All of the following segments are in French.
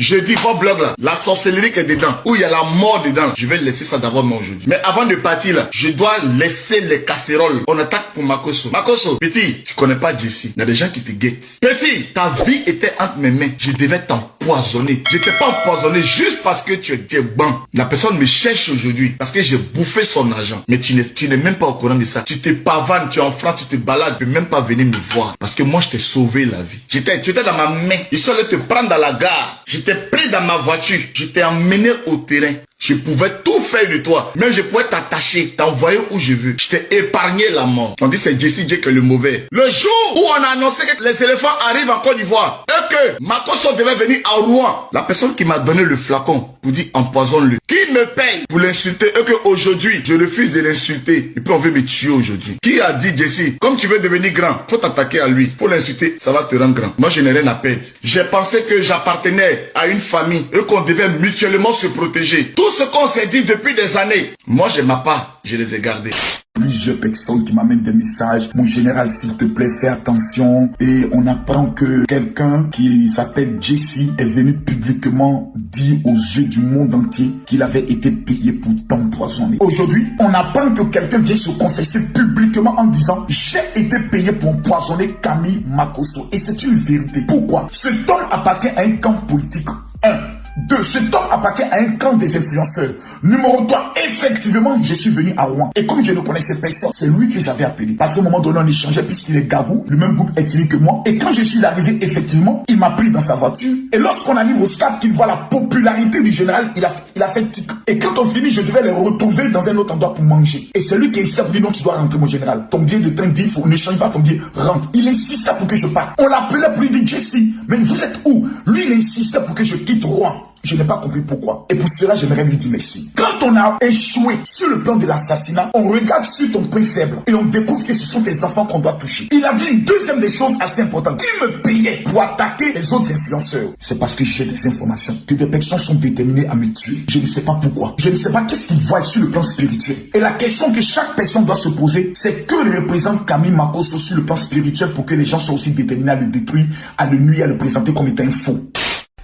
Je dis, vos blogs là, la sorcellerie qui est dedans, où il y a la mort dedans, je vais laisser ça d'abord moi aujourd'hui. Mais avant de partir là, je dois laisser les casseroles. On attaque pour Makosso. Makosso, petit, tu connais pas Jessie. Il y a des gens qui te guettent. Petit, ta vie était entre mes mains. Je devais t'empoisonner. Je t'ai pas empoisonné juste parce que tu es bon. La personne me cherche aujourd'hui parce que j'ai bouffé son argent. Mais tu n'es même pas au courant de ça. Tu te pavanes, tu es en France, tu te balades, tu peux même pas venir me voir. Parce que moi, je t'ai sauvé la vie. Tu étais dans ma main. Ils sont allés te prendre dans la gare. Je t'ai pris dans ma voiture. Je t'ai emmené au terrain. Je pouvais tout faire de toi. Même je pouvais t'attacher, t'envoyer où je veux. Je t'ai épargné la mort. On dit c'est Jessie J qui est le mauvais. Le jour où on a annoncé que les éléphants arrivent en Côte d'Ivoire et que Makosso devait venir à Rouen, la personne qui m'a donné le flacon pour dire empoisonne-le, qui me paye pour l'insulter et qu'aujourd'hui je refuse de l'insulter et puis on veut me tuer aujourd'hui. Qui a dit Jessie, comme tu veux devenir grand, faut t'attaquer à lui, faut l'insulter, ça va te rendre grand. Moi je n'ai rien à perdre. J'ai pensé que j'appartenais à une famille et qu'on devait mutuellement se protéger. Tout ce qu'on s'est dit depuis des années, moi j'ai ma part, je les ai gardés. Plusieurs personnes qui m'amènent des messages. Mon général, s'il te plaît, fais attention. Et on apprend que quelqu'un qui s'appelle Jessie est venu publiquement dire aux yeux du monde entier qu'il avait été payé pour t'empoisonner. Aujourd'hui, on apprend que quelqu'un vient se confesser publiquement en disant « J'ai été payé pour empoisonner Camille Makosso ». Et c'est une vérité. Pourquoi? Cet homme appartient à un camp politique. 1. 2. Cet homme appartient à un camp des influenceurs. Numéro 3. Effectivement, je suis venu à Rouen. Et comme je ne connaissais personne, c'est lui que j'avais appelé. Parce qu'à un moment donné, on échangeait puisqu'il est Gabou, le même groupe ethnique que moi. Et quand je suis arrivé, effectivement, il m'a pris dans sa voiture. Et lorsqu'on arrive au stade, qu'il voit la popularité du général, il a fait tic. Et quand on finit, je devais les retrouver dans un autre endroit pour manger. Et c'est lui qui insiste pour dire non, tu dois rentrer, mon général. Ton billet de train dit, on n'échange pas ton billet, rentre. Il insiste pour que je parte. On l'appelait pour lui dire Jessie, mais vous êtes où? Lui, il insiste pour que je quitte Rouen. Je n'ai pas compris pourquoi. Et pour cela, j'aimerais lui dire merci. Quand on a échoué sur le plan de l'assassinat, on regarde sur ton point faible et on découvre que ce sont tes enfants qu'on doit toucher. Il a dit une deuxième des choses assez importantes. Il me payait pour attaquer les autres influenceurs. C'est parce que j'ai des informations que des personnes sont déterminées à me tuer. Je ne sais pas pourquoi. Je ne sais pas qu'est-ce qu'ils voient sur le plan spirituel. Et la question que chaque personne doit se poser, c'est que représente Camille Makosso sur le plan spirituel pour que les gens soient aussi déterminés à le détruire, à le nuire, à le présenter comme étant un faux.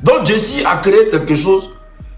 Donc Jessie a créé quelque chose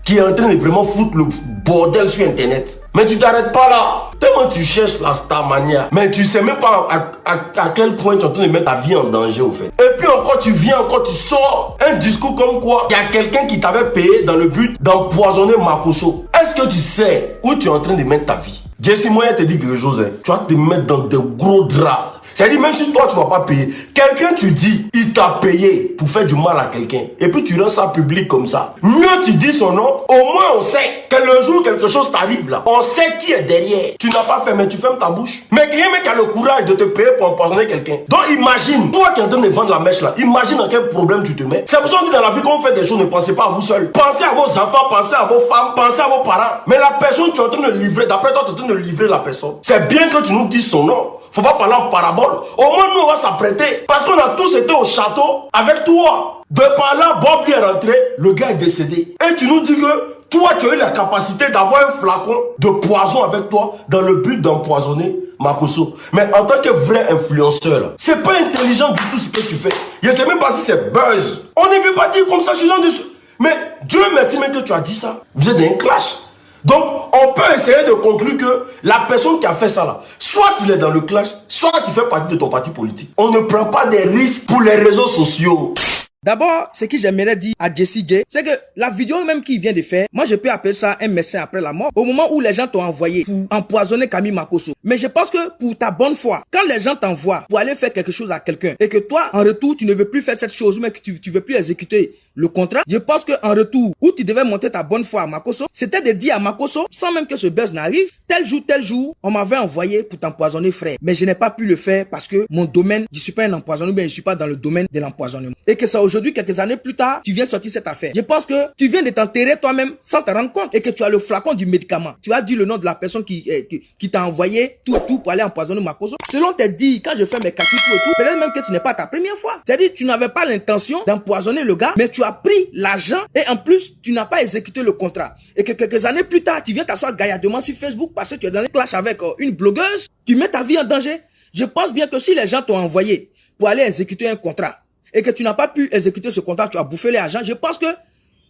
qui est en train de vraiment foutre le bordel sur internet. Mais tu t'arrêtes pas là. Tellement tu cherches la star mania. Mais tu sais même pas à quel point tu es en train de mettre ta vie en danger au fait. Et puis encore tu viens, encore tu sors un discours comme quoi il y a quelqu'un qui t'avait payé dans le but d'empoisonner Makosso. Est-ce que tu sais où tu es en train de mettre ta vie? Jessie, moi je te dis quelque chose. Tu vas te mettre dans des gros draps. C'est-à-dire, même si toi, tu ne vas pas payer, quelqu'un, tu dis, il t'a payé pour faire du mal à quelqu'un. Et puis, tu rends ça public comme ça. Mieux, tu dis son nom. Au moins, on sait que le jour où quelque chose t'arrive là, on sait qui est derrière. Tu n'as pas fait, mais tu fermes ta bouche. Mais quelqu'un qui a le courage de te payer pour empoisonner quelqu'un. Donc, imagine, toi qui es en train de vendre la mèche là, imagine dans quel problème tu te mets. C'est pour ça qu'on dit dans la vie, quand on fait des choses, ne pensez pas à vous seul. Pensez à vos enfants, pensez à vos femmes, pensez à vos parents. Mais la personne, tu es en train de livrer, d'après toi, tu es en train de livrer la personne. C'est bien que tu nous dises son nom. Faut pas parler en parabole. Au moins, nous, on va s'apprêter. Parce qu'on a tous été au château avec toi. De par là, Bob lui est rentré. Le gars est décédé. Et tu nous dis que toi, tu as eu la capacité d'avoir un flacon de poison avec toi dans le but d'empoisonner Makosso. Mais en tant que vrai influenceur, c'est pas intelligent du tout ce que tu fais. Je sais même pas si c'est buzz. On ne veut pas dire comme ça, ce genre de choses. Mais Dieu merci même que tu as dit ça. Vous êtes dans un clash. Donc, on peut essayer de conclure que la personne qui a fait ça là, soit il est dans le clash, soit il fait partie de ton parti politique. On ne prend pas des risques pour les réseaux sociaux. D'abord, ce que j'aimerais dire à Jessie J, c'est que la vidéo même qu'il vient de faire, moi je peux appeler ça un médecin après la mort, au moment où les gens t'ont envoyé pour empoisonner Camille Makosso. Mais je pense que pour ta bonne foi, quand les gens t'envoient pour aller faire quelque chose à quelqu'un, et que toi, en retour, tu ne veux plus faire cette chose, mais que tu veux plus exécuter le contrat, je pense qu'en retour, où tu devais monter ta bonne foi à Makosso, c'était de dire à Makosso, sans même que ce buzz n'arrive, tel jour, on m'avait envoyé pour t'empoisonner, frère. Mais je n'ai pas pu le faire parce que mon domaine, je suis pas un empoisonneur, mais je suis pas dans le domaine de l'empoisonnement. Et que ça aujourd'hui, quelques années plus tard, tu viens sortir cette affaire. Je pense que tu viens de t'enterrer toi-même sans te rendre compte et que tu as le flacon du médicament. Tu as dit le nom de la personne qui t'a envoyé tout pour aller empoisonner Makosso. Selon tes dits, quand je fais mes capitaux et tout, peut-être même que ce n'est pas ta première fois. C'est-à-dire, tu n'avais pas l'intention d'empoisonner le gars, mais tu as pris l'argent et en plus, tu n'as pas exécuté le contrat. Et que quelques années plus tard, tu viens t'asseoir gaillardement sur Facebook parce que tu es dans un clash avec une blogueuse, tu mets ta vie en danger. Je pense bien que si les gens t'ont envoyé pour aller exécuter un contrat et que tu n'as pas pu exécuter ce contrat, tu as bouffé l'argent, je pense que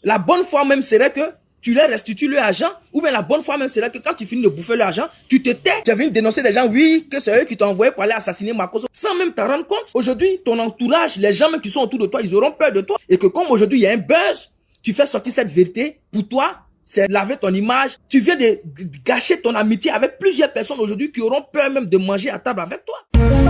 La bonne foi même serait que tu leur restitues leur argent, ou bien la bonne foi même serait que quand tu finis de bouffer leur argent, tu te tais. Tu as venu dénoncer des gens, oui, que c'est eux qui t'ont envoyé pour aller assassiner Makosso, sans même t'en rendre compte. Aujourd'hui, ton entourage, les gens même qui sont autour de toi, ils auront peur de toi. Et que comme aujourd'hui, il y a un buzz, tu fais sortir cette vérité. Pour toi, c'est laver ton image. Tu viens de gâcher ton amitié avec plusieurs personnes aujourd'hui qui auront peur même de manger à table avec toi.